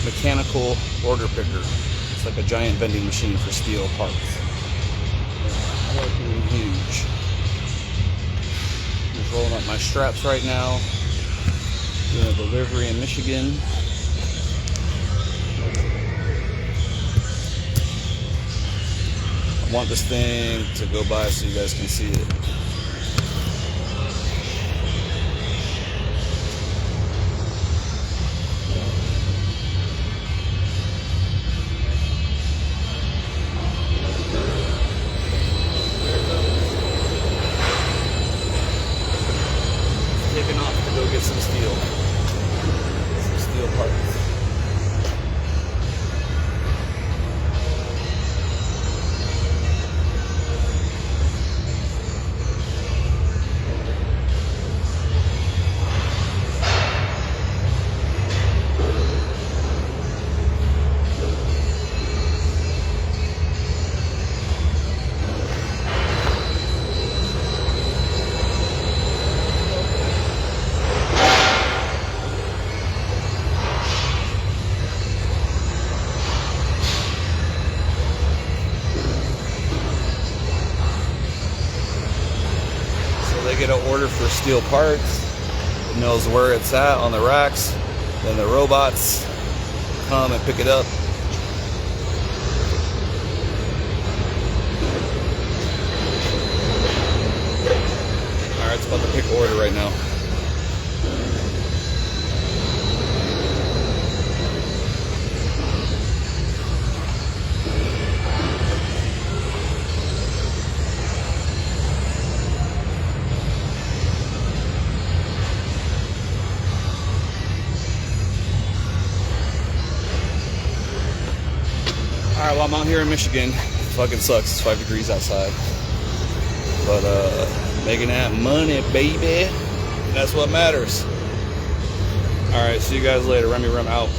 mechanical order picker. It's like a giant vending machine for steel parts. Fucking huge. I'm just rolling up my straps right now. Doing a delivery in Michigan. I want this thing to go by so you guys can see it. Taking off to go get some steel parts. They get an order for steel parts. It knows where it's at on the racks. Then the robots come and pick it up. Alright, it's about to pick order right now. Alright, well, I'm out here in Michigan. It fucking sucks. It's 5 degrees outside. But, making that money, baby. That's what matters. Alright, see you guys later. Remy Rem out.